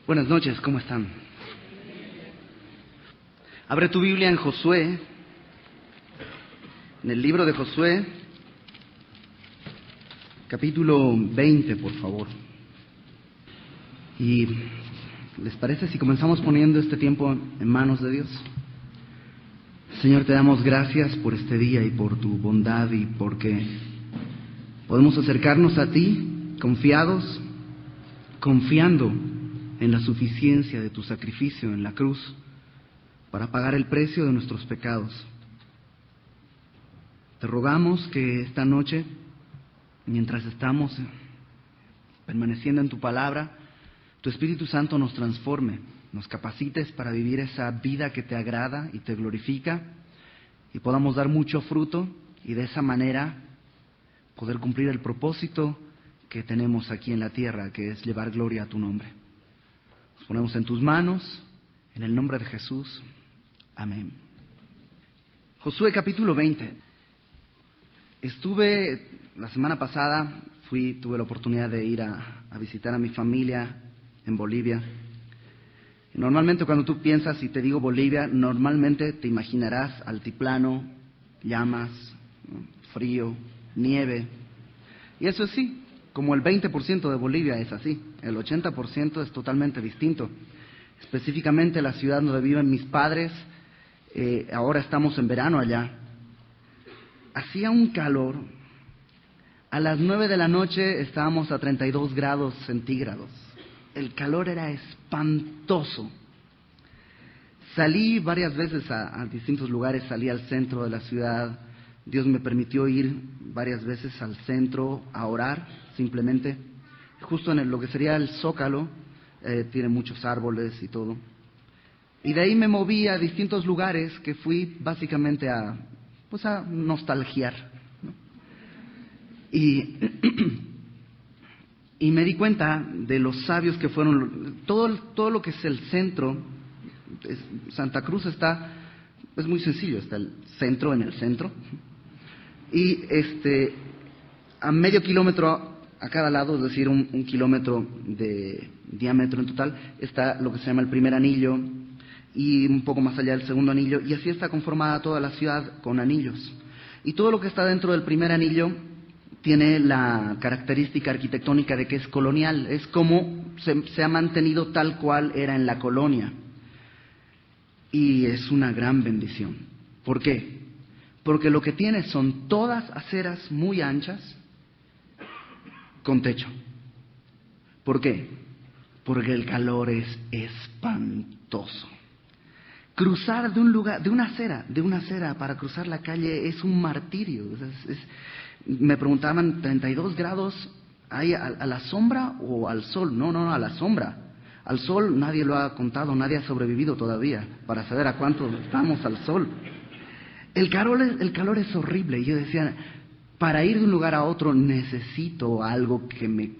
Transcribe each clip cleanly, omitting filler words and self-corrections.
Buenas noches, ¿cómo están? Abre tu Biblia en Josué, en el libro de Josué, capítulo 20, por favor. ¿Y les parece si comenzamos poniendo este tiempo en manos de Dios? Señor, te damos gracias por este día y por tu bondad y porque podemos acercarnos a ti confiados, confiando en la suficiencia de tu sacrificio en la cruz para pagar el precio de nuestros pecados. Te rogamos que esta noche, mientras estamos permaneciendo en tu palabra, tu Espíritu Santo nos transforme, nos capacites para vivir esa vida que te agrada y te glorifica y podamos dar mucho fruto y de esa manera poder cumplir el propósito que tenemos aquí en la tierra, que es llevar gloria a tu nombre. Nos ponemos en tus manos, en el nombre de Jesús. Amén. Josué capítulo 20. Estuve la semana pasada, tuve la oportunidad de ir a visitar a mi familia en Bolivia. Y normalmente cuando tú piensas y te digo Bolivia, normalmente te imaginarás altiplano, llamas, ¿no? Frío, nieve. Y eso es sí. Como el 20% de Bolivia es así, el 80% es totalmente distinto. Específicamente la ciudad donde viven mis padres, ahora estamos en verano allá. Hacía un calor, a las 9 de la noche estábamos a 32 grados centígrados. El calor era espantoso. Salí varias veces a distintos lugares, salí al centro de la ciudad. Dios me permitió ir varias veces al centro a orar, simplemente, justo en lo que sería el Zócalo, tiene muchos árboles y todo. Y de ahí me moví a distintos lugares que fui básicamente a nostalgiar, ¿no? Y me di cuenta de los sabios que fueron, todo lo que es el centro, Santa Cruz es muy sencillo, está el centro en el centro. Y a medio kilómetro a cada lado, es decir, un kilómetro de diámetro en total, está lo que se llama el primer anillo y un poco más allá el segundo anillo, y así está conformada toda la ciudad con anillos. Y todo lo que está dentro del primer anillo tiene la característica arquitectónica de que es colonial, es como se ha mantenido tal cual era en la colonia. Y es una gran bendición. ¿Por qué? Porque lo que tiene son todas aceras muy anchas con techo. ¿Por qué? Porque el calor es espantoso. Cruzar de una acera para cruzar la calle es un martirio. Me preguntaban, ¿32 grados hay a la sombra o al sol? No, a la sombra. Al sol nadie lo ha contado, nadie ha sobrevivido todavía para saber a cuánto estamos al sol. El calor es horrible. Y yo decía, para ir de un lugar a otro necesito algo que me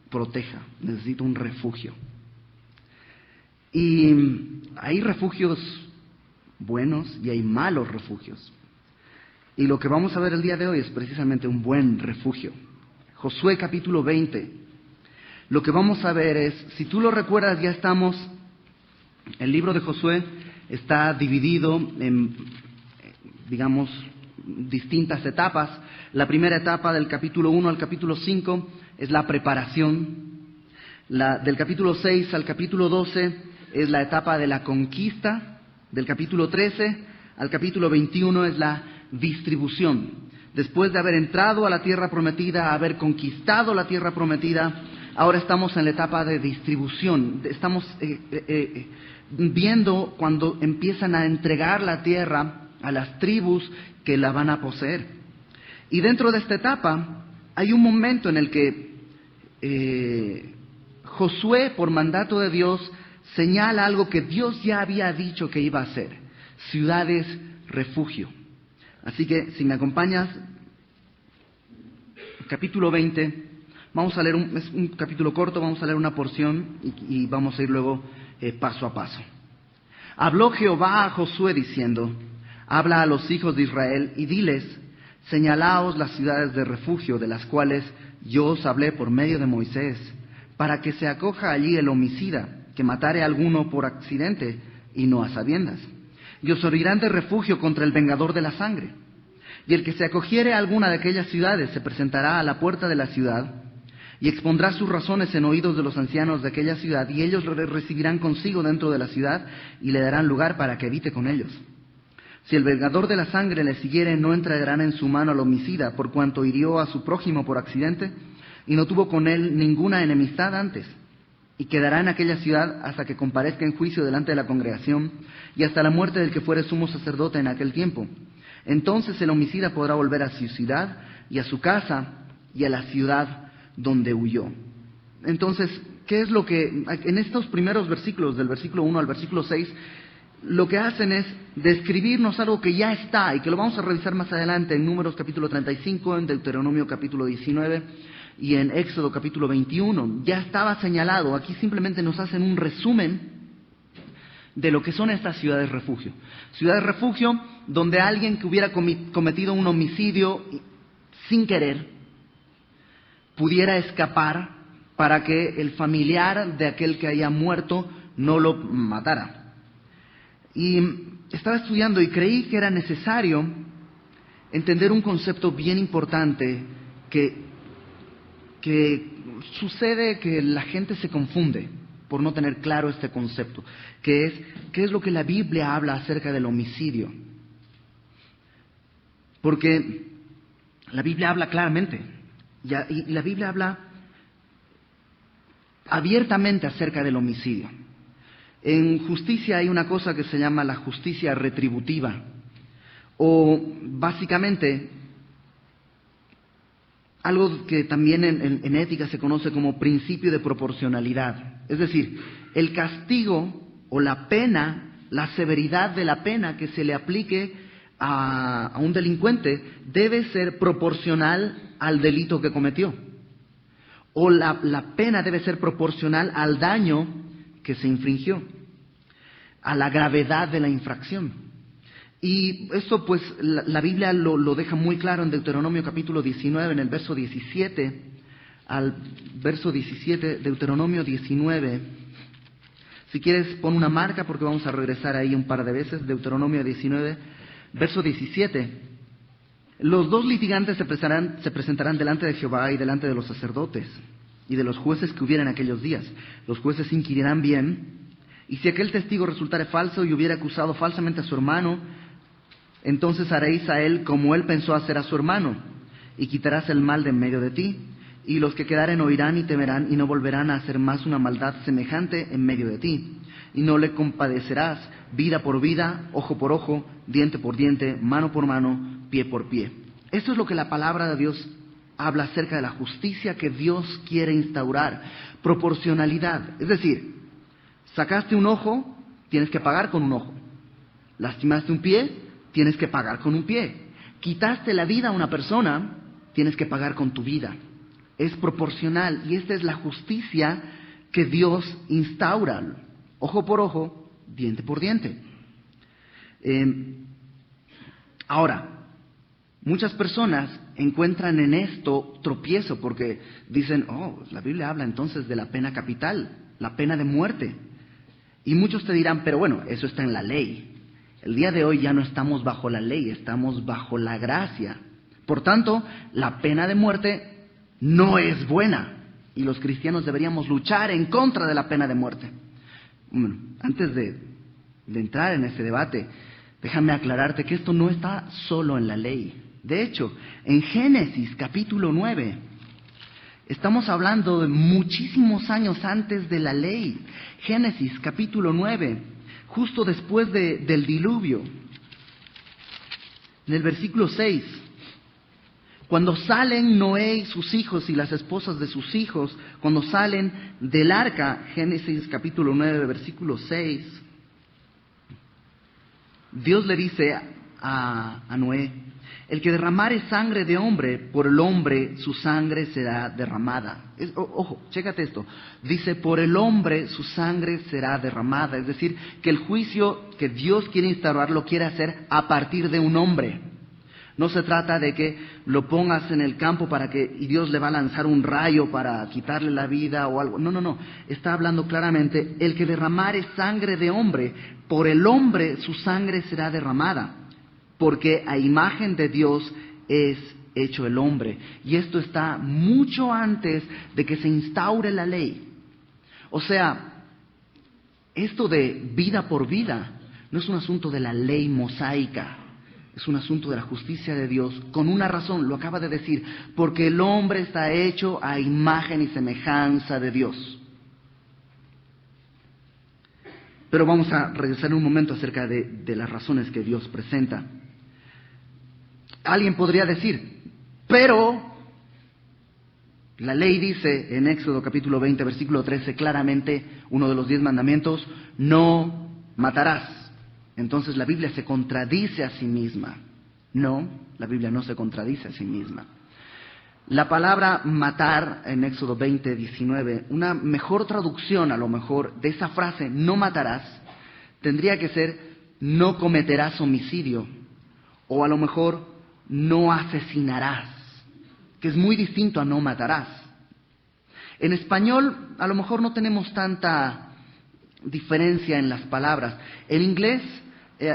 proteja, necesito un refugio. Y hay refugios buenos y hay malos refugios. Y lo que vamos a ver el día de hoy es precisamente un buen refugio. Josué capítulo 20. Lo que vamos a ver es, si tú lo recuerdas, ya estamos, el libro de Josué está dividido en, digamos, distintas etapas. La primera etapa del capítulo 1 al capítulo 5 es la preparación. Del capítulo 6 al capítulo 12 es la etapa de la conquista. Del capítulo 13 al capítulo 21 es la distribución. Después de haber entrado a la tierra prometida, haber conquistado la tierra prometida, ahora estamos en la etapa de distribución. Estamos viendo cuando empiezan a entregar la tierra a las tribus que la van a poseer. Y dentro de esta etapa hay un momento en el que Josué, por mandato de Dios, señala algo que Dios ya había dicho que iba a hacer: ciudades refugio. Así que, si me acompañas, capítulo 20, vamos a leer, es un capítulo corto, vamos a leer una porción y vamos a ir luego paso a paso. Habló Jehová a Josué diciendo: habla a los hijos de Israel y diles: señalaos las ciudades de refugio, de las cuales yo os hablé por medio de Moisés, para que se acoja allí el homicida, que matare a alguno por accidente y no a sabiendas. Y os servirán de refugio contra el vengador de la sangre. Y el que se acogiere a alguna de aquellas ciudades se presentará a la puerta de la ciudad y expondrá sus razones en oídos de los ancianos de aquella ciudad, y ellos le recibirán consigo dentro de la ciudad y le darán lugar para que habite con ellos. Si el vengador de la sangre le siguiere, no entregarán en su mano al homicida, por cuanto hirió a su prójimo por accidente y no tuvo con él ninguna enemistad antes, y quedará en aquella ciudad hasta que comparezca en juicio delante de la congregación y hasta la muerte del que fuere sumo sacerdote en aquel tiempo. Entonces el homicida podrá volver a su ciudad y a su casa y a la ciudad donde huyó. Entonces, ¿qué es lo que en estos primeros versículos, del versículo 1 al versículo 6, lo que hacen es describirnos algo que ya está y que lo vamos a revisar más adelante en Números capítulo 35, en Deuteronomio capítulo 19 y en Éxodo capítulo 21. Ya estaba señalado, aquí simplemente nos hacen un resumen de lo que son estas ciudades refugio. Ciudades refugio donde alguien que hubiera cometido un homicidio sin querer pudiera escapar para que el familiar de aquel que haya muerto no lo matara. Y estaba estudiando y creí que era necesario entender un concepto bien importante que sucede que la gente se confunde por no tener claro este concepto, que es ¿qué es lo que la Biblia habla acerca del homicidio? Porque la Biblia habla claramente, y la Biblia habla abiertamente acerca del homicidio. En justicia hay una cosa que se llama la justicia retributiva, o básicamente algo que también en ética se conoce como principio de proporcionalidad. Es decir, el castigo o la pena, la severidad de la pena que se le aplique a un delincuente debe ser proporcional al delito que cometió. O la pena debe ser proporcional al daño que se infringió, a la gravedad de la infracción. Y esto pues la Biblia lo deja muy claro en Deuteronomio capítulo 19, en el verso 17 al verso 17, Deuteronomio 19. Si quieres pon una marca porque vamos a regresar ahí un par de veces. Deuteronomio 19, verso 17. Los dos litigantes se presentarán delante de Jehová y delante de los sacerdotes y de los jueces que hubiera en aquellos días. Los jueces inquirirán bien, y si aquel testigo resultare falso y hubiera acusado falsamente a su hermano, entonces haréis a él como él pensó hacer a su hermano, y quitarás el mal de en medio de ti. Y los que quedaren oirán y temerán, y no volverán a hacer más una maldad semejante en medio de ti. Y no le compadecerás vida por vida, ojo por ojo, diente por diente, mano por mano, pie por pie. Esto es lo que la palabra de Dios habla acerca de la justicia que Dios quiere instaurar. Proporcionalidad. Es decir, sacaste un ojo, tienes que pagar con un ojo. Lastimaste un pie, tienes que pagar con un pie. Quitaste la vida a una persona, tienes que pagar con tu vida. Es proporcional, y esta es la justicia que Dios instaura. Ojo por ojo, diente por diente. Ahora, muchas personas encuentran en esto tropiezo porque dicen, la Biblia habla entonces de la pena capital, la pena de muerte. Y muchos te dirán, pero bueno, eso está en la ley. El día de hoy ya no estamos bajo la ley, estamos bajo la gracia. Por tanto, la pena de muerte no es buena, y los cristianos deberíamos luchar en contra de la pena de muerte. Bueno, antes de entrar en ese debate, déjame aclararte que esto no está solo en la ley. De hecho, en Génesis capítulo 9, estamos hablando de muchísimos años antes de la ley. Génesis capítulo 9, justo después del diluvio, en el versículo 6. Cuando salen Noé y sus hijos y las esposas de sus hijos, cuando salen del arca, Génesis capítulo 9, versículo 6, Dios le dice a Noé, el que derramare sangre de hombre, por el hombre su sangre será derramada. Ojo, chécate esto. Dice, por el hombre su sangre será derramada. Es decir, que el juicio que Dios quiere instaurar lo quiere hacer a partir de un hombre. No se trata de que lo pongas en el campo y Dios le va a lanzar un rayo para quitarle la vida o algo. No, no, no. Está hablando claramente, el que derramare sangre de hombre, por el hombre su sangre será derramada, porque a imagen de Dios es hecho el hombre. Y esto está mucho antes de que se instaure la ley. O sea, esto de vida por vida no es un asunto de la ley mosaica. Es un asunto de la justicia de Dios, con una razón, lo acaba de decir, porque el hombre está hecho a imagen y semejanza de Dios. Pero vamos a regresar un momento acerca de las razones que Dios presenta. Alguien podría decir, pero la ley dice en Éxodo capítulo 20, versículo 13, claramente, uno de los 10 mandamientos, no matarás. Entonces la Biblia se contradice a sí misma. No, la Biblia no se contradice a sí misma. La palabra matar en Éxodo 20, 19, una mejor traducción a lo mejor de esa frase, no matarás, tendría que ser no cometerás homicidio, o a lo mejor no asesinarás, que es muy distinto a no matarás. En español a lo mejor no tenemos tanta diferencia en las palabras. En inglés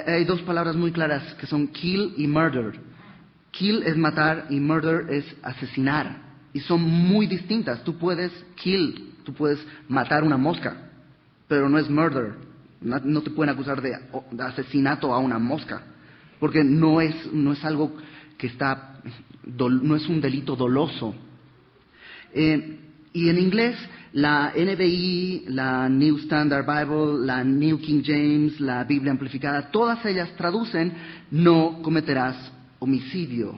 hay dos palabras muy claras que son kill y murder. Kill es matar y murder es asesinar. Y son muy distintas. Tú puedes matar una mosca, pero no es murder. No te pueden acusar de asesinato a una mosca, porque no es algo que no es un delito doloso. Y en inglés, la NBI, la New Standard Bible, la New King James, la Biblia amplificada, todas ellas traducen no cometerás homicidio.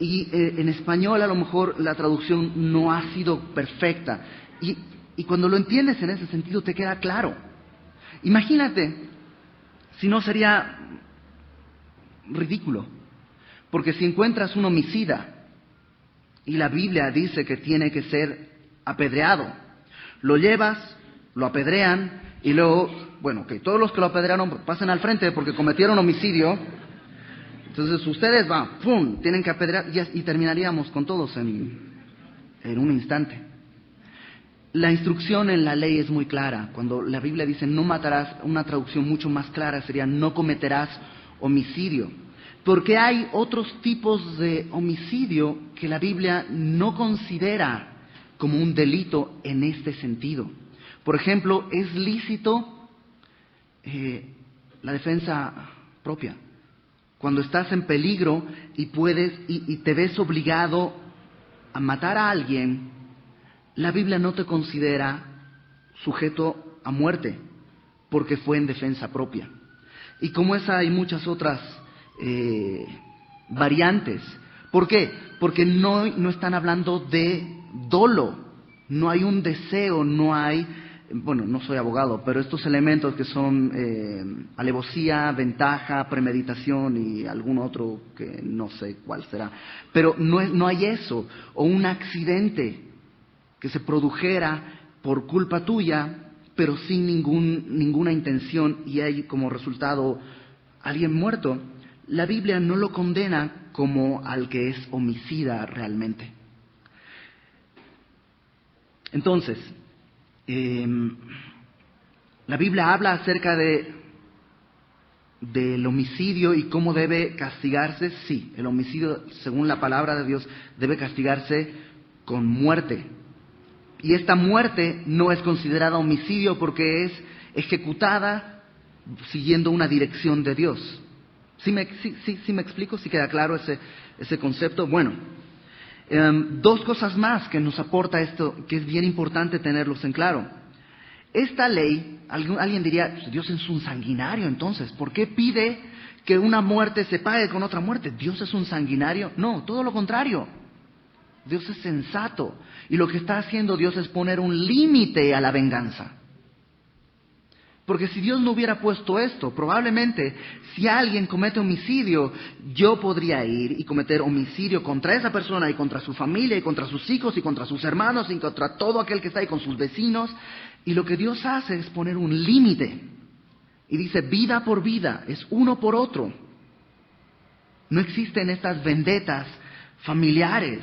Y en español a lo mejor la traducción no ha sido perfecta. Y cuando lo entiendes en ese sentido te queda claro. Imagínate, si no sería ridículo. Porque si encuentras un homicida y la Biblia dice que tiene que ser apedreado, lo llevas, lo apedrean y luego, bueno, que todos los que lo apedrearon pasen al frente porque cometieron homicidio. Entonces ustedes ¡pum!, tienen que apedrear y terminaríamos con todos en un instante. La instrucción en la ley es muy clara. Cuando la Biblia dice no matarás, una traducción mucho más clara sería no cometerás homicidio. Porque hay otros tipos de homicidio que la Biblia no considera como un delito en este sentido. Por ejemplo, es lícito la defensa propia. Cuando estás en peligro y te ves obligado a matar a alguien, la Biblia no te considera sujeto a muerte, porque fue en defensa propia. Y como esa hay muchas otras variantes. ¿Por qué? Porque no están hablando de dolo, no hay un deseo, no hay, bueno, no soy abogado, pero estos elementos que son alevosía, ventaja, premeditación y algún otro que no sé cuál será, pero no hay eso, o un accidente que se produjera por culpa tuya, pero sin ninguna intención y hay como resultado alguien muerto. La Biblia no lo condena como al que es homicida realmente. Entonces, la Biblia habla acerca del homicidio y cómo debe castigarse. Sí, el homicidio, según la palabra de Dios, debe castigarse con muerte. Y esta muerte no es considerada homicidio porque es ejecutada siguiendo una dirección de Dios. ¿Sí me explico? ¿Sí queda claro ese concepto? Bueno, dos cosas más que nos aporta esto, que es bien importante tenerlos en claro. Esta ley, alguien diría, Dios es un sanguinario entonces, ¿por qué pide que una muerte se pague con otra muerte? ¿Dios es un sanguinario? No, todo lo contrario. Dios es sensato. Y lo que está haciendo Dios es poner un límite a la venganza. Porque si Dios no hubiera puesto esto, probablemente si alguien comete homicidio, yo podría ir y cometer homicidio contra esa persona y contra su familia y contra sus hijos y contra sus hermanos y contra todo aquel que está ahí con sus vecinos. Y lo que Dios hace es poner un límite. Y dice vida por vida, es uno por otro. No existen estas vendetas familiares.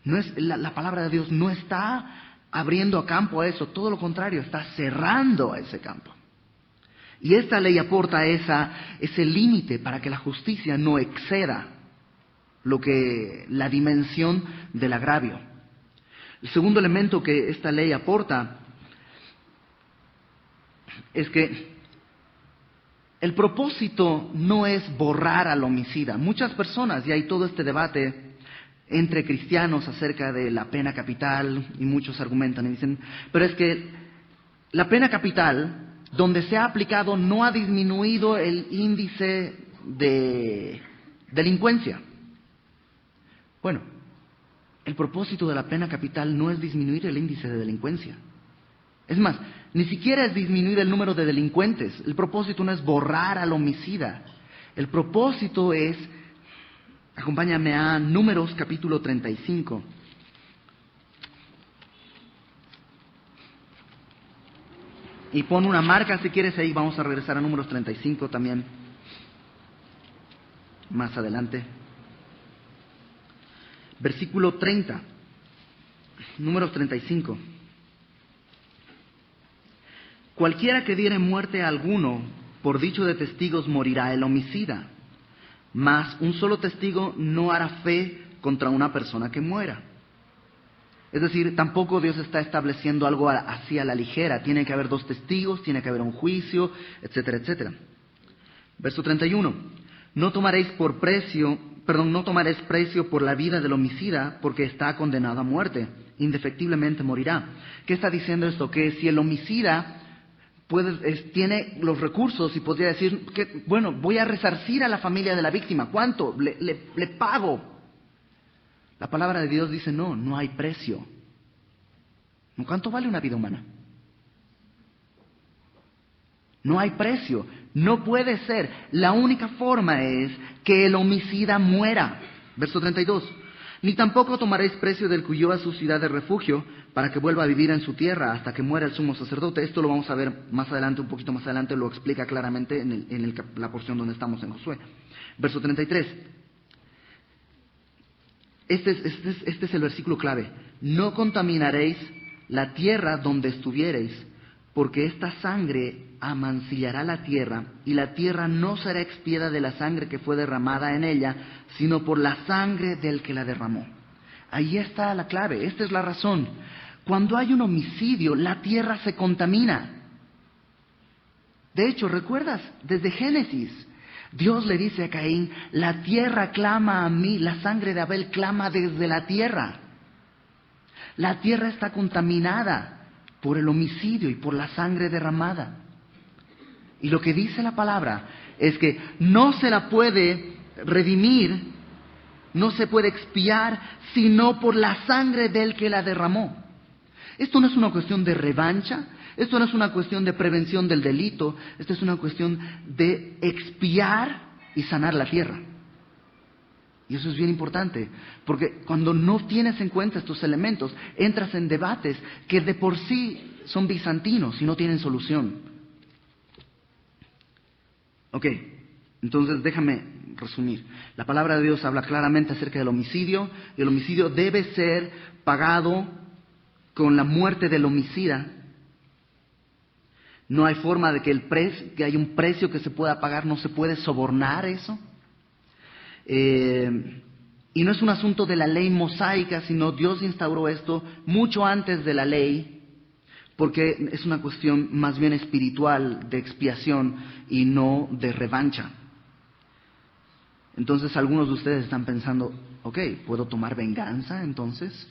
No es, la palabra de Dios no está abriendo campo a eso, todo lo contrario, está cerrando a ese campo. Y esta ley aporta ese límite para que la justicia no exceda la dimensión del agravio. El segundo elemento que esta ley aporta es que el propósito no es borrar al homicida. Muchas personas, y hay todo este debate entre cristianos acerca de la pena capital, y muchos argumentan y dicen, pero es que la pena capital, donde se ha aplicado, no ha disminuido el índice de delincuencia. Bueno, el propósito de la pena capital no es disminuir el índice de delincuencia. Es más, ni siquiera es disminuir el número de delincuentes. El propósito no es borrar al homicida. El propósito es, acompáñame a Números capítulo 35. Y pon una marca si quieres ahí, vamos a regresar a Números 35 también, más adelante. Versículo 30, Números 35. Cualquiera que diere muerte a alguno, por dicho de testigos morirá el homicida, mas un solo testigo no hará fe contra una persona que muera. Es decir, tampoco Dios está estableciendo algo así a la ligera. Tiene que haber 2 testigos, tiene que haber un juicio, etcétera, etcétera. Verso 31. No tomaréis precio por la vida del homicida, porque está condenado a muerte. Indefectiblemente morirá. ¿Qué está diciendo esto? Que si el homicida tiene los recursos y podría decir, que, bueno, voy a resarcir a la familia de la víctima. ¿Cuánto? Le pago. La palabra de Dios dice, no hay precio. ¿Cuánto vale una vida humana? No hay precio. No puede ser. La única forma es que el homicida muera. Verso 32. Ni tampoco tomaréis precio del que huyó a su ciudad de refugio para que vuelva a vivir en su tierra hasta que muera el sumo sacerdote. Esto lo vamos a ver más adelante, un poquito más adelante, lo explica claramente en la porción donde estamos en Josué. Verso 33. Este es el versículo clave. No contaminaréis la tierra donde estuviereis, porque esta sangre amancillará la tierra, y la tierra no será expiada de la sangre que fue derramada en ella, sino por la sangre del que la derramó. Ahí está la clave, esta es la razón. Cuando hay un homicidio, la tierra se contamina. De hecho, ¿recuerdas? Desde Génesis, Dios le dice a Caín, la tierra clama a mí, la sangre de Abel clama desde la tierra. La tierra está contaminada por el homicidio y por la sangre derramada. Y lo que dice la palabra es que no se la puede redimir, no se puede expiar, sino por la sangre del que la derramó. Esto no es una cuestión de revancha, esto no es una cuestión de prevención del delito, esto es una cuestión de expiar y sanar la tierra. Y eso es bien importante, porque cuando no tienes en cuenta estos elementos, entras en debates que de por sí son bizantinos y no tienen solución. Ok, entonces déjame resumir. La palabra de Dios habla claramente acerca del homicidio, y el homicidio debe ser pagado con la muerte del homicida. No hay forma de que haya un precio que se pueda pagar, no se puede sobornar eso. Y no es un asunto de la ley mosaica, sino Dios instauró esto mucho antes de la ley, porque es una cuestión más bien espiritual de expiación y no de revancha. Entonces algunos de ustedes están pensando, ok, ¿puedo tomar venganza entonces?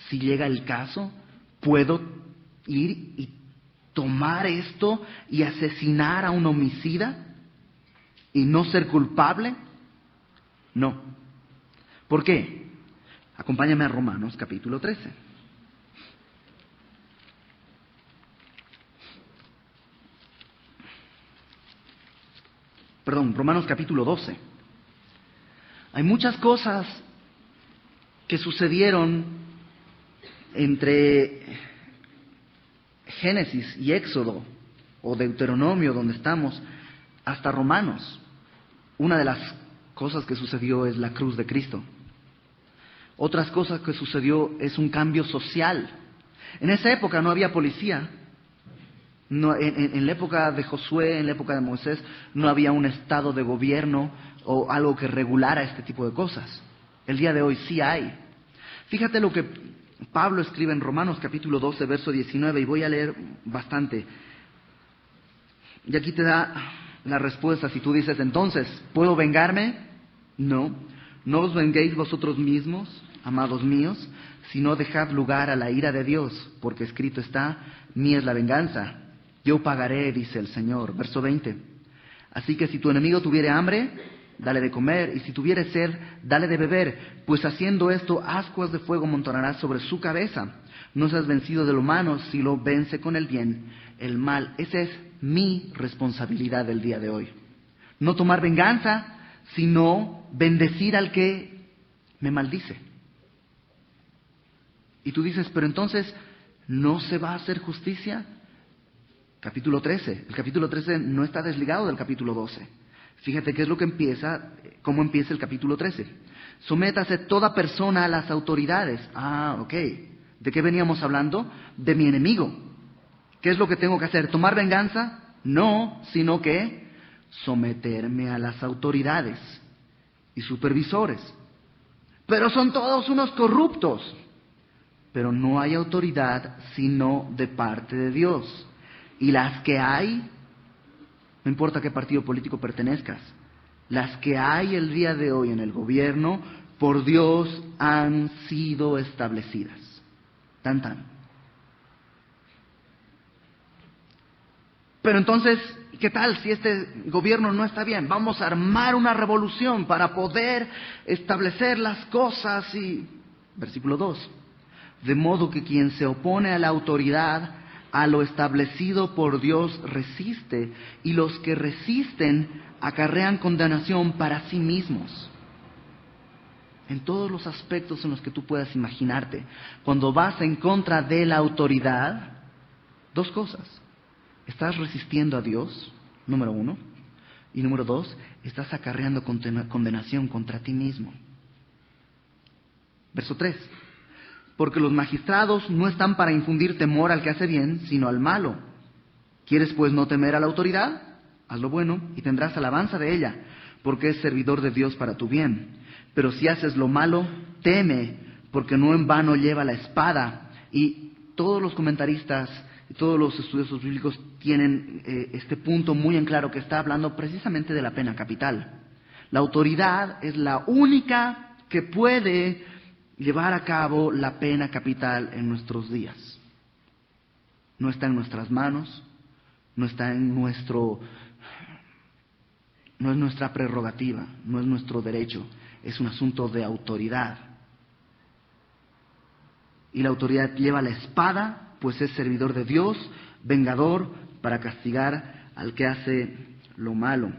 Si llega el caso, ¿puedo ir y tomar esto y asesinar a un homicida y no ser culpable? No. ¿Por qué? Acompáñame a Romanos capítulo 13. Romanos capítulo 12. Hay muchas cosas que sucedieron entre Génesis y Éxodo, o Deuteronomio, donde estamos, hasta Romanos. Una de las cosas que sucedió es la cruz de Cristo. Otras cosas que sucedió es un cambio social. En esa época no había policía. No, en la época de Josué, en la época de Moisés, no había un estado de gobierno o algo que regulara este tipo de cosas. El día de hoy sí hay. Fíjate lo que Pablo escribe en Romanos capítulo 12, verso 19, y voy a leer bastante. Y aquí te da la respuesta. Si tú dices, entonces, ¿puedo vengarme? No. No os venguéis vosotros mismos, amados míos, sino dejad lugar a la ira de Dios, porque escrito está, mía es la venganza. Yo pagaré, dice el Señor. Verso 20. Así que si tu enemigo tuviere hambre, dale de comer, y si tuviere sed, dale de beber, pues haciendo esto, ascuas de fuego montonarás sobre su cabeza. No seas vencido de lo malo, si lo vence con el bien, el mal. Esa es mi responsabilidad del día de hoy. No tomar venganza, sino bendecir al que me maldice. Y tú dices, pero entonces, ¿no se va a hacer justicia? Capítulo 13. El capítulo 13 no está desligado del capítulo 12. Fíjate qué es lo que empieza, cómo empieza el capítulo 13. Sométase toda persona a las autoridades. Ah, ok. ¿De qué veníamos hablando? De mi enemigo. ¿Qué es lo que tengo que hacer? ¿Tomar venganza? No, sino que someterme a las autoridades y supervisores. Pero son todos unos corruptos. Pero no hay autoridad sino de parte de Dios. Y las que hay, no importa a qué partido político pertenezcas, las que hay el día de hoy en el gobierno, por Dios han sido establecidas. Tan tan. Pero entonces, ¿qué tal si este gobierno no está bien? Vamos a armar una revolución para poder establecer las cosas y... Versículo 2. De modo que quien se opone a la autoridad, a lo establecido por Dios resiste, y los que resisten acarrean condenación para sí mismos. En todos los aspectos en los que tú puedas imaginarte, cuando vas en contra de la autoridad, dos cosas. Estás resistiendo a Dios, número 1, y número 2, estás acarreando condenación contra ti mismo. Verso 3. Porque los magistrados no están para infundir temor al que hace bien, sino al malo. ¿Quieres pues no temer a la autoridad? Haz lo bueno y tendrás alabanza de ella, porque es servidor de Dios para tu bien. Pero si haces lo malo, teme, porque no en vano lleva la espada. Y todos los comentaristas y todos los estudiosos bíblicos tienen este punto muy en claro, que está hablando precisamente de la pena capital. La autoridad es la única que puede llevar a cabo la pena capital en nuestros días. No está en nuestras manos, no está en no es nuestra prerrogativa, no es nuestro derecho, es un asunto de autoridad. Y la autoridad lleva la espada, pues es servidor de Dios, vengador para castigar al que hace lo malo.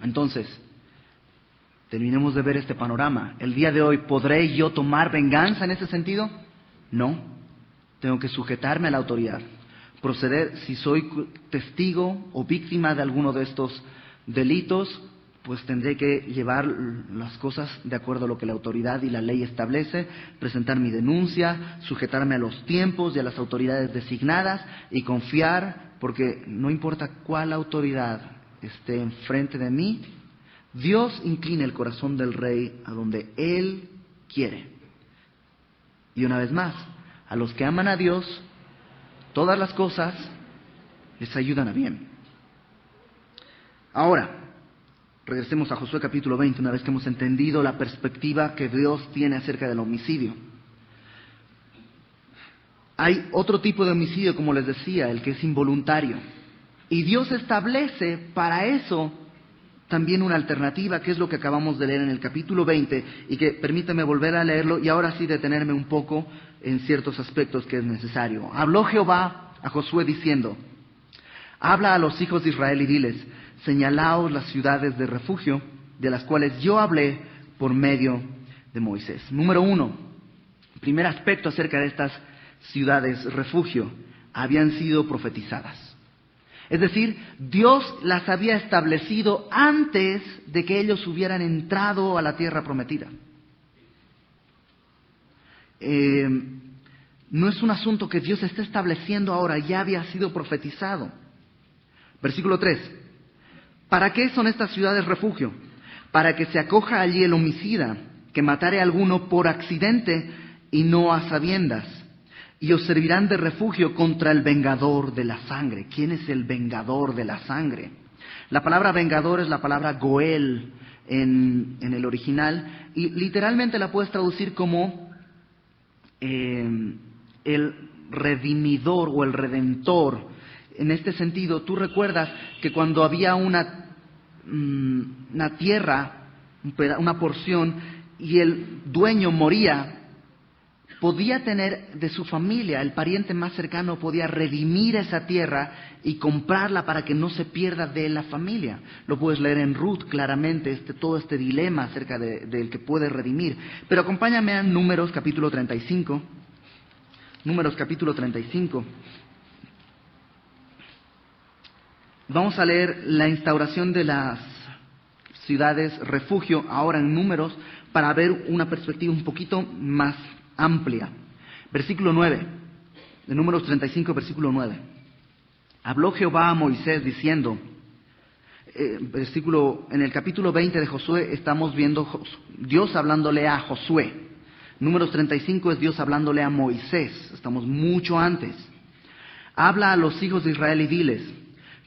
Entonces, terminemos de ver este panorama. El día de hoy, ¿podré yo tomar venganza en ese sentido? No. Tengo que sujetarme a la autoridad. Proceder, si soy testigo o víctima de alguno de estos delitos, pues tendré que llevar las cosas de acuerdo a lo que la autoridad y la ley establece, presentar mi denuncia, sujetarme a los tiempos y a las autoridades designadas y confiar, porque no importa cuál autoridad esté enfrente de mí, Dios inclina el corazón del rey a donde Él quiere. Y una vez más, a los que aman a Dios, todas las cosas les ayudan a bien. Ahora, regresemos a Josué capítulo 20, una vez que hemos entendido la perspectiva que Dios tiene acerca del homicidio. Hay otro tipo de homicidio, como les decía, el que es involuntario. Y Dios establece para eso también una alternativa, que es lo que acabamos de leer en el capítulo 20, y que permítame volver a leerlo y ahora sí detenerme un poco en ciertos aspectos que es necesario. Habló Jehová a Josué diciendo: habla a los hijos de Israel y diles: señalaos las ciudades de refugio, de las cuales yo hablé por medio de Moisés. Número 1, primer aspecto acerca de estas ciudades refugio: habían sido profetizadas. Es decir, Dios las había establecido antes de que ellos hubieran entrado a la tierra prometida. No es un asunto que Dios está estableciendo ahora, ya había sido profetizado. Versículo 3. ¿Para qué son estas ciudades refugio? Para que se acoja allí el homicida, que matare a alguno por accidente y no a sabiendas. Y os servirán de refugio contra el vengador de la sangre. ¿Quién es el vengador de la sangre? La palabra vengador es la palabra goel en el original, y literalmente la puedes traducir como el redimidor o el redentor. En este sentido, tú recuerdas que cuando había una tierra, una porción, y el dueño moría, podía tener de su familia, el pariente más cercano podía redimir esa tierra y comprarla para que no se pierda de la familia. Lo puedes leer en Ruth claramente, todo este dilema acerca del que puede redimir. Pero acompáñame a Números capítulo 35. Números capítulo 35. Vamos a leer la instauración de las ciudades refugio ahora en Números para ver una perspectiva un poquito más amplia. Versículo 9, de Números 35, versículo 9. Habló Jehová a Moisés diciendo, en el capítulo 20 de Josué estamos viendo Dios hablándole a Josué. Números 35 es Dios hablándole a Moisés, estamos mucho antes. Habla a los hijos de Israel y diles,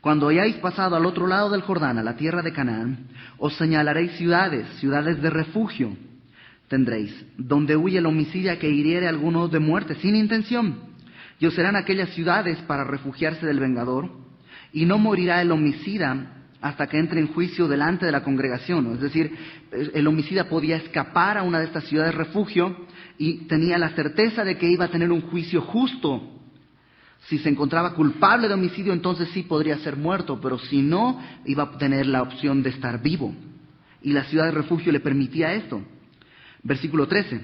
cuando hayáis pasado al otro lado del Jordán, a la tierra de Canaán, os señalaréis ciudades de refugio tendréis, donde huye el homicida que hiriere a alguno de muerte sin intención. Y os serán aquellas ciudades para refugiarse del vengador, y no morirá el homicida hasta que entre en juicio delante de la congregación. Es decir, el homicida podía escapar a una de estas ciudades refugio y tenía la certeza de que iba a tener un juicio justo. Si se encontraba culpable de homicidio, entonces sí podría ser muerto, pero si no, iba a tener la opción de estar vivo. Y la ciudad de refugio le permitía esto. Versículo 13.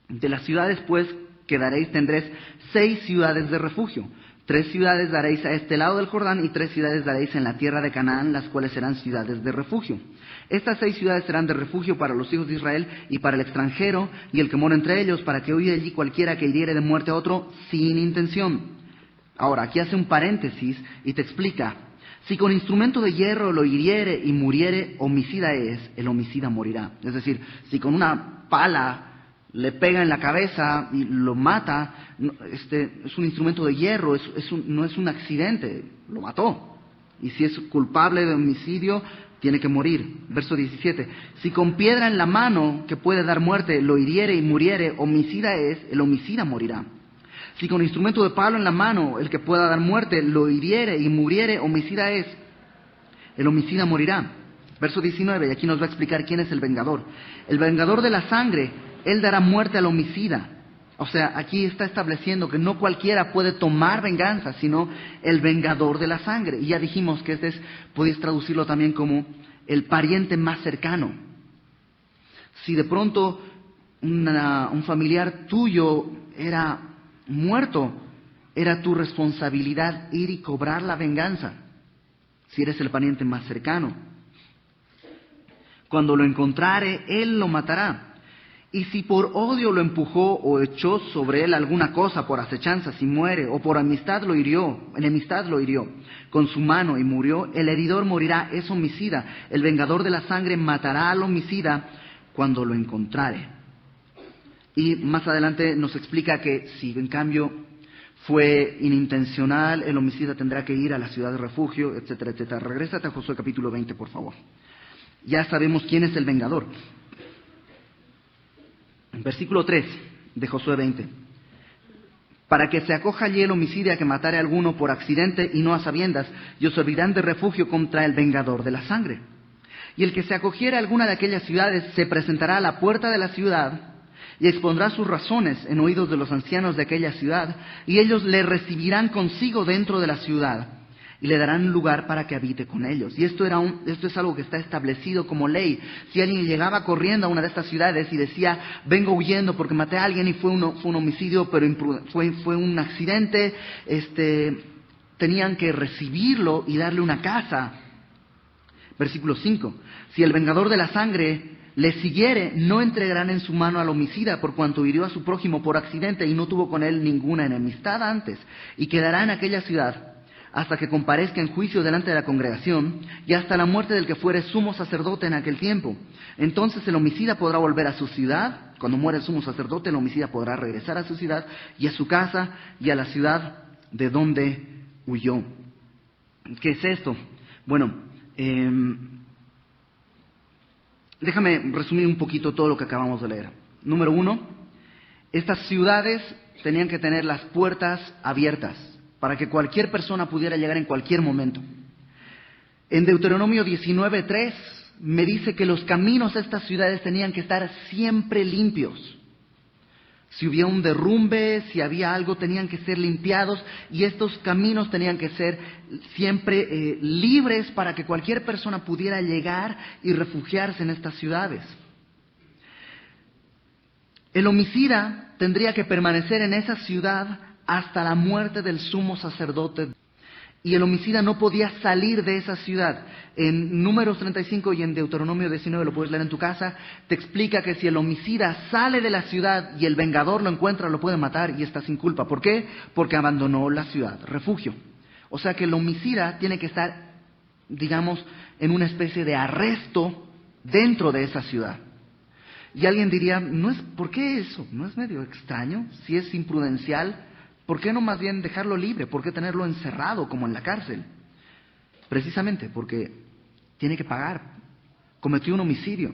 De las ciudades, pues, que daréis, tendréis 6 ciudades de refugio. 3 ciudades daréis a este lado del Jordán y 3 ciudades daréis en la tierra de Canaán, las cuales serán ciudades de refugio. Estas 6 ciudades serán de refugio para los hijos de Israel y para el extranjero y el que mora entre ellos, para que huya allí cualquiera que hiriere de muerte a otro sin intención. Ahora, aquí hace un paréntesis y te explica. Si con instrumento de hierro lo hiriere y muriere, homicida es, el homicida morirá. Es decir, si con una pala le pega en la cabeza y lo mata, es un instrumento de hierro, no es un accidente, lo mató. Y si es culpable de homicidio, tiene que morir. Verso 17. Si con piedra en la mano que puede dar muerte lo hiriere y muriere, homicida es, el homicida morirá. Si con instrumento de palo en la mano el que pueda dar muerte lo hiriere y muriere, homicida es, el homicida morirá. Verso 19, y aquí nos va a explicar quién es el vengador. El vengador de la sangre, él dará muerte al homicida. O sea, aquí está estableciendo que no cualquiera puede tomar venganza, sino el vengador de la sangre. Y ya dijimos que podéis traducirlo también como el pariente más cercano. Si de pronto un familiar tuyo era muerto, era tu responsabilidad ir y cobrar la venganza, si eres el pariente más cercano. Cuando lo encontrare, él lo matará. Y si por odio lo empujó o echó sobre él alguna cosa por acechanza, si muere, o por enemistad lo hirió, con su mano y murió, el heridor morirá, es homicida. El vengador de la sangre matará al homicida cuando lo encontrare. Y más adelante nos explica que si en cambio fue inintencional, el homicida tendrá que ir a la ciudad de refugio, etcétera, etcétera. Regrésate a Josué capítulo 20, por favor. Ya sabemos quién es el vengador. Versículo 3 de Josué 20. Para que se acoja allí el homicida que matare a alguno por accidente y no a sabiendas, y os servirán de refugio contra el vengador de la sangre. Y el que se acogiera a alguna de aquellas ciudades se presentará a la puerta de la ciudad y expondrá sus razones en oídos de los ancianos de aquella ciudad, y ellos le recibirán consigo dentro de la ciudad y le darán lugar para que habite con ellos. Y esto es algo que está establecido como ley. Si alguien llegaba corriendo a una de estas ciudades y decía, vengo huyendo porque maté a alguien y fue un homicidio, pero fue un accidente, tenían que recibirlo y darle una casa. Versículo 5. Si el vengador de la sangre le siguiere, no entregarán en su mano al homicida, por cuanto hirió a su prójimo por accidente y no tuvo con él ninguna enemistad antes, y quedará en aquella ciudad hasta que comparezca en juicio delante de la congregación, y hasta la muerte del que fuere sumo sacerdote en aquel tiempo. Entonces el homicida podrá volver a su ciudad. Cuando muere el sumo sacerdote, el homicida podrá regresar a su ciudad y a su casa y a la ciudad de donde huyó. ¿Qué es esto? Bueno, déjame resumir un poquito todo lo que acabamos de leer. Número 1, estas ciudades tenían que tener las puertas abiertas para que cualquier persona pudiera llegar en cualquier momento. En Deuteronomio 19:3 me dice que los caminos de estas ciudades tenían que estar siempre limpios. Si hubiera un derrumbe, si había algo, tenían que ser limpiados, y estos caminos tenían que ser siempre libres para que cualquier persona pudiera llegar y refugiarse en estas ciudades. El homicida tendría que permanecer en esa ciudad hasta la muerte del sumo sacerdote. Y el homicida no podía salir de esa ciudad. En Números 35 y en Deuteronomio 19, lo puedes leer en tu casa, te explica que si el homicida sale de la ciudad y el vengador lo encuentra, lo puede matar y está sin culpa. ¿Por qué? Porque abandonó la ciudad, refugio. O sea que el homicida tiene que estar, digamos, en una especie de arresto dentro de esa ciudad. Y alguien diría, ¿por qué eso? ¿No es medio extraño? Si es imprudencial, ¿por qué no más bien dejarlo libre? ¿Por qué tenerlo encerrado como en la cárcel? Precisamente porque tiene que pagar. Cometió un homicidio.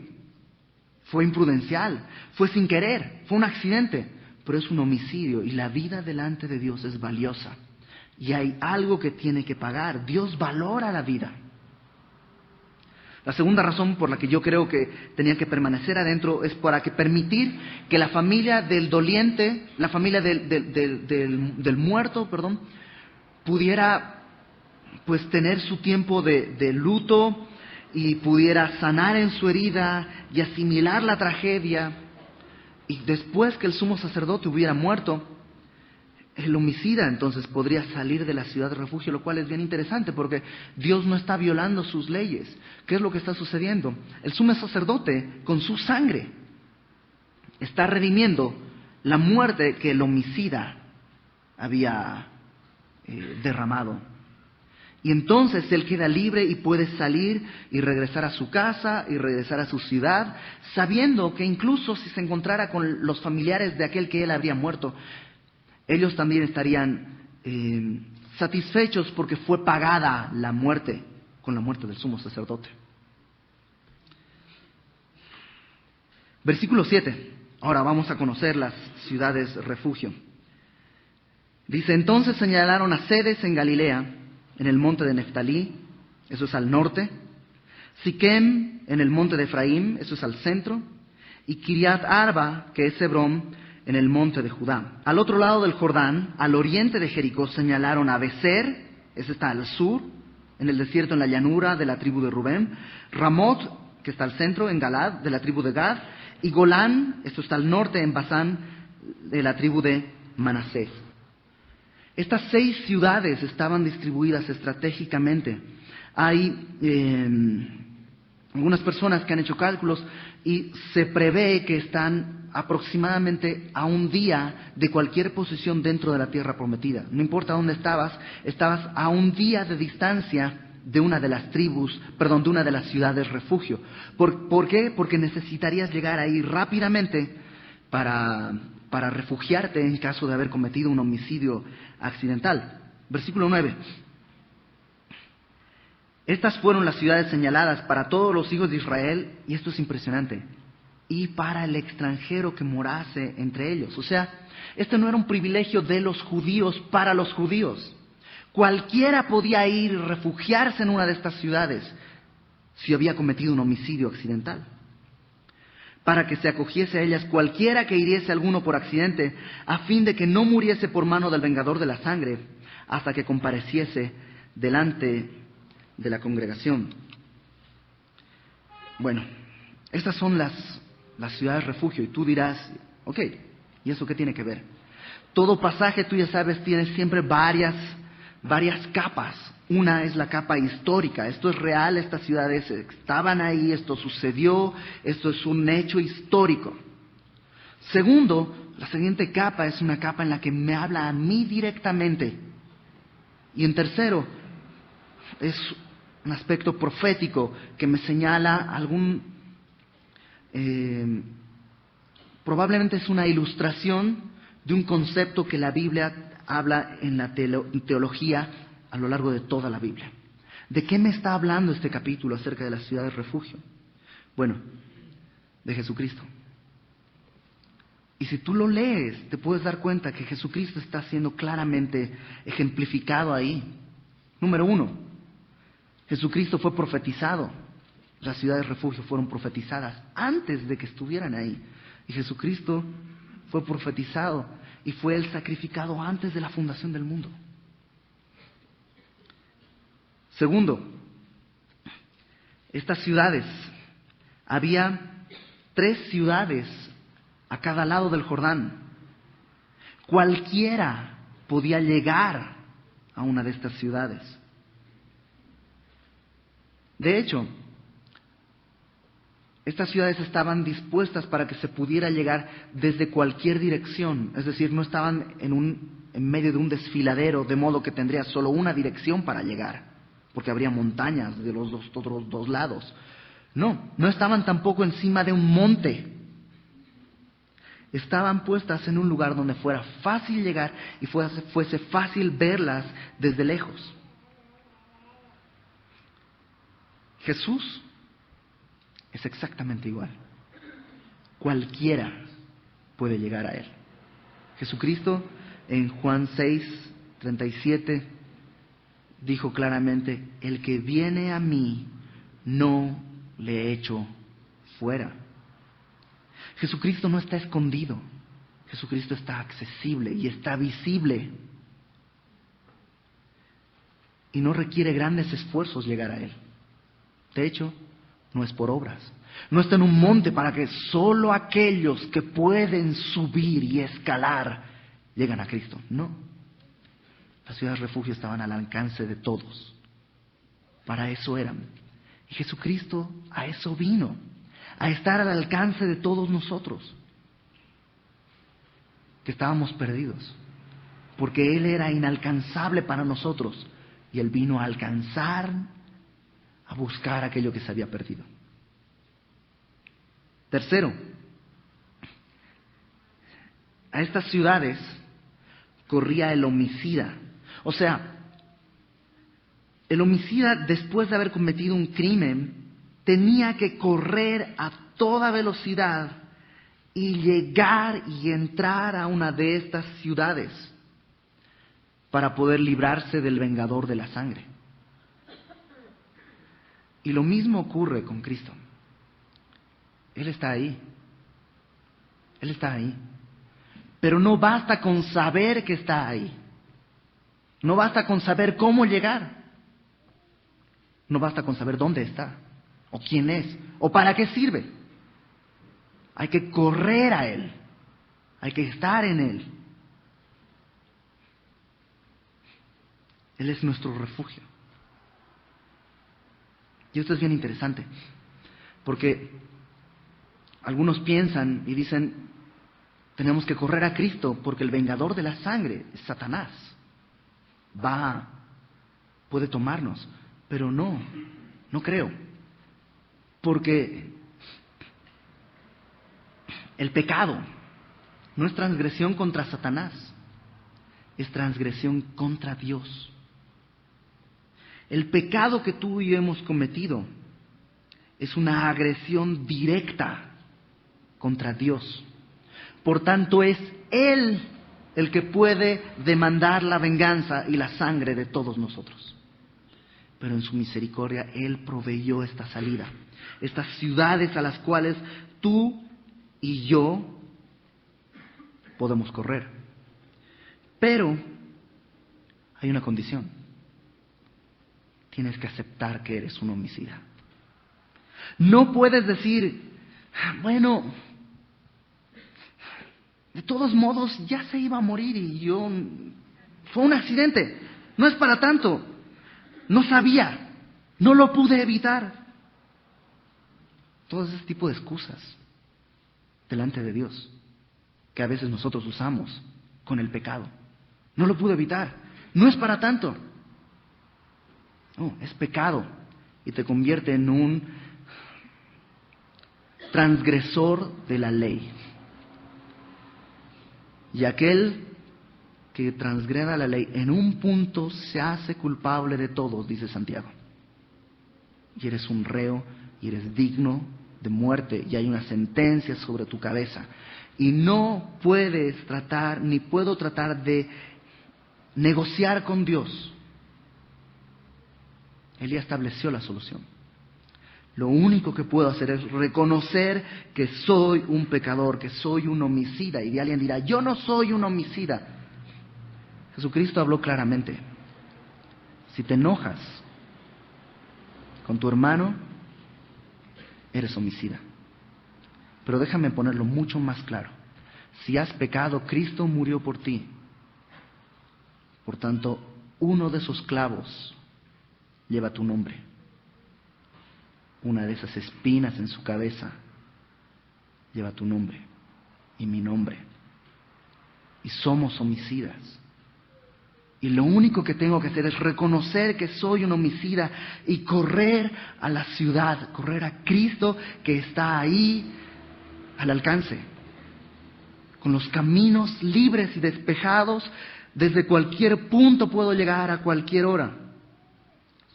Fue imprudencial. Fue sin querer. Fue un accidente. Pero es un homicidio y la vida delante de Dios es valiosa. Y hay algo que tiene que pagar. Dios valora la vida. La segunda razón por la que yo creo que tenía que permanecer adentro es para que permitir que la familia del doliente, la familia del muerto, pudiera pues tener su tiempo de luto y pudiera sanar en su herida y asimilar la tragedia. Y después que el sumo sacerdote hubiera muerto, el homicida entonces podría salir de la ciudad de refugio, lo cual es bien interesante porque Dios no está violando sus leyes. ¿Qué es lo que está sucediendo? El sumo sacerdote, con su sangre, está redimiendo la muerte que el homicida había derramado. Y entonces él queda libre y puede salir y regresar a su casa y regresar a su ciudad, sabiendo que incluso si se encontrara con los familiares de aquel que él habría muerto, ellos también estarían satisfechos porque fue pagada la muerte con la muerte del sumo sacerdote. Versículo 7. Ahora vamos a conocer las ciudades refugio. Dice, entonces señalaron a Cedes en Galilea, en el monte de Neftalí, eso es al norte, Siquem en el monte de Efraín, eso es al centro, y Kiriat Arba, que es Hebrón, en el monte de Judá. Al otro lado del Jordán, al oriente de Jericó, señalaron a Becer, ese está al sur, en el desierto, en la llanura de la tribu de Rubén, Ramot, que está al centro, en Galad, de la tribu de Gad, y Golán, esto está al norte, en Basán, de la tribu de Manasés. Estas 6 ciudades estaban distribuidas estratégicamente. Hay algunas personas que han hecho cálculos y se prevé que están aproximadamente a un día de cualquier posición dentro de la tierra prometida. No importa dónde estabas a un día de distancia de una de las tribus, de una de las ciudades refugio. ¿Por qué? Porque necesitarías llegar ahí rápidamente para refugiarte en caso de haber cometido un homicidio accidental. Versículo 9. Estas fueron las ciudades señaladas para todos los hijos de Israel, y esto es impresionante, y para el extranjero que morase entre ellos. O sea, este no era un privilegio de los judíos para los judíos. Cualquiera podía ir y refugiarse en una de estas ciudades si había cometido un homicidio accidental. Para que se acogiese a ellas cualquiera que hiriese a alguno por accidente, a fin de que no muriese por mano del vengador de la sangre, hasta que compareciese delante de la congregación. Bueno, estas son las ciudades refugio, y tú dirás, ¿y eso qué tiene que ver? Todo pasaje, tú ya sabes, tiene siempre varias varias capas. Una es la capa histórica. Esto es real, estas ciudades estaban ahí, esto sucedió, esto es un hecho histórico. Segundo, la siguiente capa es una capa en la que me habla a mí directamente. Y en tercero, es un aspecto profético que me señala probablemente es una ilustración de un concepto que la Biblia habla en la teología a lo largo de toda la Biblia. ¿De qué me está hablando este capítulo acerca de las ciudades refugio? Bueno, de Jesucristo. Y si tú lo lees, te puedes dar cuenta que Jesucristo está siendo claramente ejemplificado ahí. Número 1, Jesucristo fue profetizado. Las ciudades refugio fueron profetizadas antes de que estuvieran ahí. Y Jesucristo fue profetizado y fue el sacrificado antes de la fundación del mundo. Segundo, estas ciudades, había 3 ciudades a cada lado del Jordán. Cualquiera podía llegar a una de estas ciudades. De hecho, estas ciudades estaban dispuestas para que se pudiera llegar desde cualquier dirección, es decir, no estaban en medio de un desfiladero, de modo que tendría solo una dirección para llegar, porque habría montañas de los otros dos lados. No estaban tampoco encima de un monte. Estaban puestas en un lugar donde fuera fácil llegar y fuese fácil verlas desde lejos. Jesús es exactamente igual. Cualquiera puede llegar a Él. Jesucristo en Juan 6:37 dijo claramente: el que viene a mí no le echo fuera. Jesucristo no está escondido. Jesucristo está accesible y está visible. Y no requiere grandes esfuerzos llegar a Él. De hecho, no es por obras. No está en un monte para que solo aquellos que pueden subir y escalar llegan a Cristo. No. Las ciudades refugio estaban al alcance de todos. Para eso eran. Y Jesucristo a eso vino. A estar al alcance de todos nosotros. Que estábamos perdidos. Porque Él era inalcanzable para nosotros. Y Él vino a alcanzar, a buscar aquello que se había perdido. Tercero, a estas ciudades corría el homicida. O sea, el homicida, después de haber cometido un crimen, tenía que correr a toda velocidad y llegar y entrar a una de estas ciudades para poder librarse del vengador de la sangre. Y lo mismo ocurre con Cristo. Él está ahí. Él está ahí. Pero no basta con saber que está ahí. No basta con saber cómo llegar. No basta con saber dónde está, o quién es, o para qué sirve. Hay que correr a Él. Hay que estar en Él. Él es nuestro refugio. Y esto es bien interesante, porque algunos piensan y dicen, tenemos que correr a Cristo porque el vengador de la sangre es Satanás. Puede tomarnos, pero no creo. Porque el pecado no es transgresión contra Satanás, es transgresión contra Dios. El pecado que tú y yo hemos cometido es una agresión directa contra Dios. Por tanto, es Él el que puede demandar la venganza y la sangre de todos nosotros. Pero en su misericordia Él proveyó esta salida, estas ciudades a las cuales tú y yo podemos correr. Pero hay una condición. Tienes que aceptar que eres un homicida. No puedes decir, bueno, de todos modos ya se iba a morir y fue un accidente. no es para tanto, no sabía, no lo pude evitar. Todo ese tipo de excusas delante de Dios que a veces nosotros usamos con el pecado. No lo pude evitar, no es para tanto. No, es pecado y te convierte en un transgresor de la ley. Y aquel que transgreda la ley en un punto se hace culpable de todos, dice Santiago. Y eres un reo y eres digno de muerte y hay una sentencia sobre tu cabeza. Y no puedes tratar, ni puedo tratar de negociar con Dios. Él ya estableció la solución. Lo único que puedo hacer es reconocer que soy un pecador, que soy un homicida. Y alguien dirá, yo no soy un homicida. Jesucristo habló claramente. Si te enojas con tu hermano, eres homicida. Pero déjame ponerlo mucho más claro. Si has pecado, Cristo murió por ti. Por tanto, uno de esos clavos lleva tu nombre. Una de esas espinas en su cabeza lleva tu nombre y mi nombre. Y somos homicidas. Y lo único que tengo que hacer es reconocer que soy un homicida y correr a la ciudad, correr a Cristo que está ahí al alcance, con los caminos libres y despejados. Desde cualquier punto puedo llegar a cualquier hora.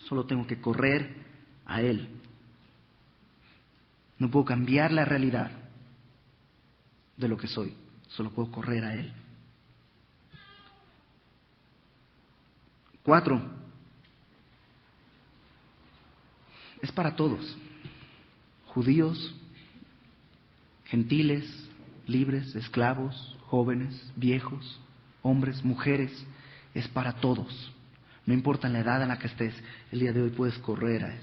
Solo tengo que correr a Él. No puedo cambiar la realidad de lo que soy, solo puedo correr a Él. 4. Es para todos, judíos, gentiles, libres, esclavos, jóvenes, viejos, hombres, mujeres, es para todos. No importa la edad en la que estés, el día de hoy puedes correr a Él.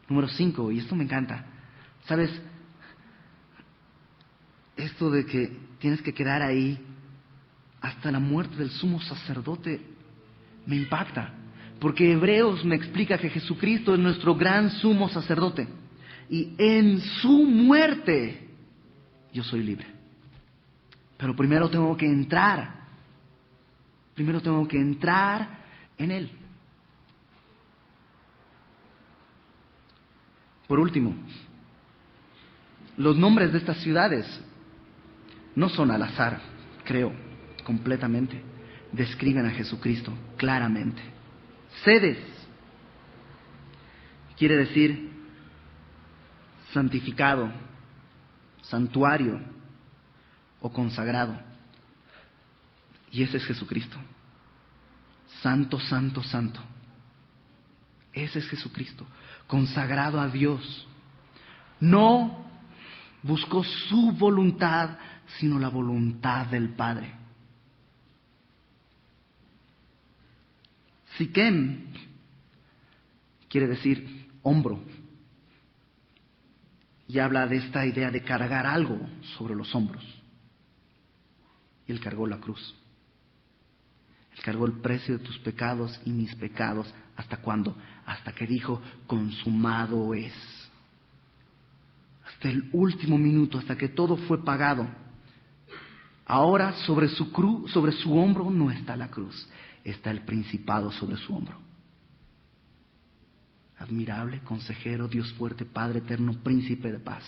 Número 5, y esto me encanta. ¿Sabes? Esto de que tienes que quedar ahí hasta la muerte del sumo sacerdote me impacta. Porque Hebreos me explica que Jesucristo es nuestro gran sumo sacerdote. Y en su muerte yo soy libre. Pero primero tengo que entrar. Primero tengo que entrar en Él. Por último, los nombres de estas ciudades no son al azar, creo, completamente. Describen a Jesucristo claramente. Sedes quiere decir santificado, santuario o consagrado. Y ese es Jesucristo. Santo, santo, santo. Ese es Jesucristo, consagrado a Dios. No buscó su voluntad, sino la voluntad del Padre. Siquem quiere decir hombro. Y habla de esta idea de cargar algo sobre los hombros. Y Él cargó la cruz. Él cargó el precio de tus pecados y mis pecados. ¿Hasta cuándo? Hasta que dijo, consumado es. Hasta el último minuto, hasta que todo fue pagado. Ahora sobre su cruz, sobre su hombro no está la cruz, está el principado sobre su hombro. Admirable, consejero, Dios fuerte, Padre eterno, príncipe de paz.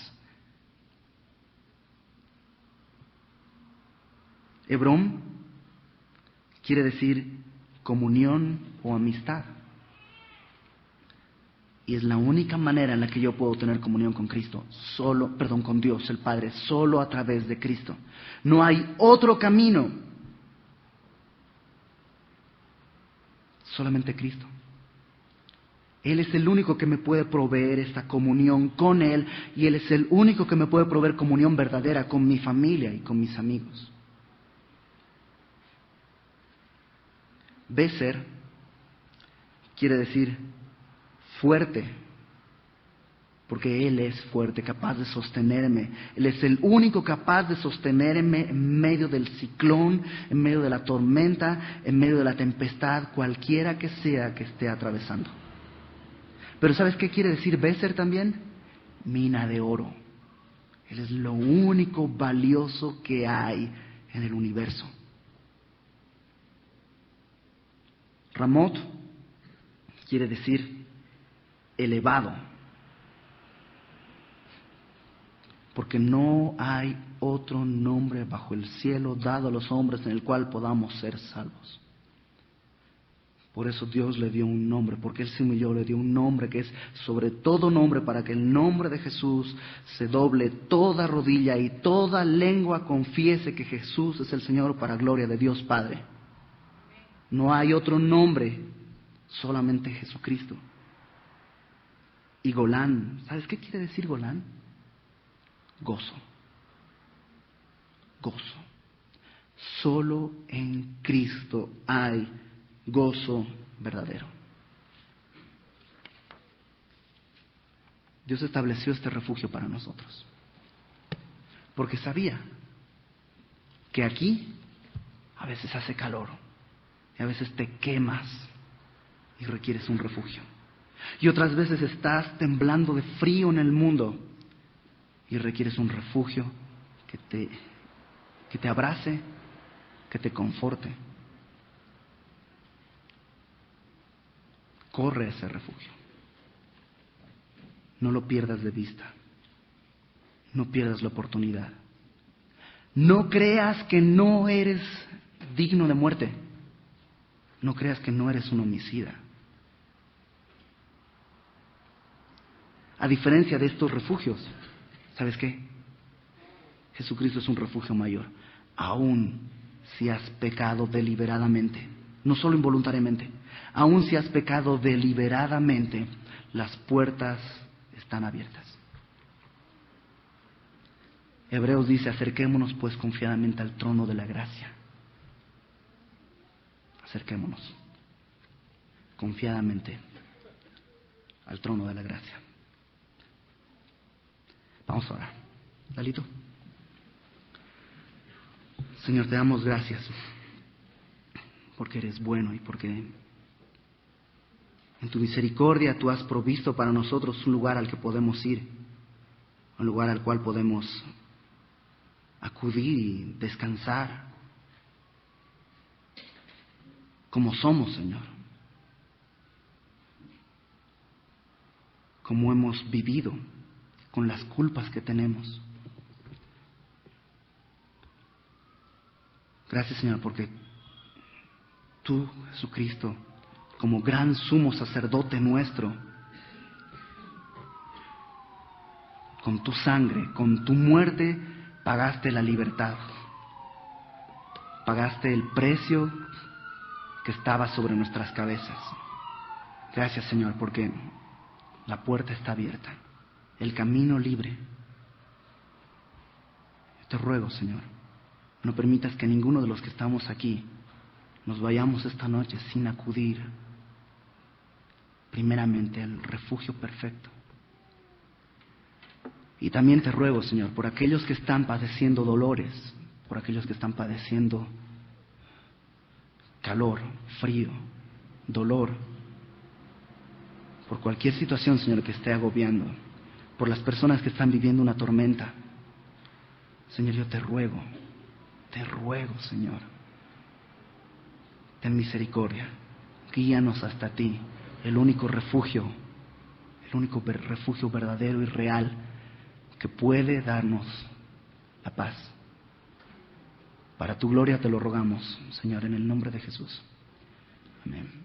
Hebrón quiere decir comunión o amistad. Y es la única manera en la que yo puedo tener comunión con Cristo, con Dios el Padre, solo a través de Cristo. No hay otro camino, solamente Cristo. Él es el único que me puede proveer esta comunión con Él y Él es el único que me puede proveer comunión verdadera con mi familia y con mis amigos. Beser quiere decir fuerte, porque Él es fuerte, capaz de sostenerme. Él es el único capaz de sostenerme en medio del ciclón, en medio de la tormenta, en medio de la tempestad, cualquiera que sea que esté atravesando. Pero ¿sabes qué quiere decir Béser también? Mina de oro. Él es lo único valioso que hay en el universo. Ramot quiere decir elevado, porque no hay otro nombre bajo el cielo dado a los hombres en el cual podamos ser salvos. Por eso Dios le dio un nombre, porque Él se humilló, le dio un nombre que es sobre todo nombre, para que el nombre de Jesús se doble toda rodilla y toda lengua confiese que Jesús es el Señor, para gloria de Dios Padre. No hay otro nombre, solamente Jesucristo. Y Golán, ¿sabes qué quiere decir Golán? Gozo. Gozo. Solo en Cristo hay gozo verdadero. Dios estableció este refugio para nosotros, porque sabía que aquí a veces hace calor, y a veces te quemas y requieres un refugio. Y otras veces estás temblando de frío en el mundo y requieres un refugio que te abrace, que te conforte. Corre a ese refugio. No lo pierdas de vista. No pierdas la oportunidad. No creas que no eres digno de muerte. No creas que no eres un homicida. A diferencia de estos refugios, ¿sabes qué? Jesucristo es un refugio mayor. Aún si has pecado deliberadamente, no solo involuntariamente, aún si has pecado deliberadamente, las puertas están abiertas. Hebreos dice, acerquémonos pues confiadamente al trono de la gracia. Acerquémonos confiadamente al trono de la gracia. Vamos a orar. Dalito. Señor, te damos gracias porque eres bueno y porque en tu misericordia tú has provisto para nosotros un lugar al que podemos ir, un lugar al cual podemos acudir y descansar como somos, Señor, como hemos vivido, con las culpas que tenemos. Gracias, Señor, porque tú, Jesucristo, como gran sumo sacerdote nuestro, con tu sangre, con tu muerte, pagaste la libertad. Pagaste el precio que estaba sobre nuestras cabezas. Gracias, Señor, porque la puerta está abierta, el camino libre. Te ruego, Señor, no permitas que ninguno de los que estamos aquí nos vayamos esta noche sin acudir primeramente al refugio perfecto. Y también te ruego, Señor, por aquellos que están padeciendo dolores, por aquellos que están padeciendo calor, frío, dolor, por cualquier situación, Señor, que esté agobiando, por las personas que están viviendo una tormenta. Señor, yo te ruego, Señor, ten misericordia, guíanos hasta ti, el único refugio verdadero y real que puede darnos la paz. Para tu gloria te lo rogamos, Señor, en el nombre de Jesús. Amén.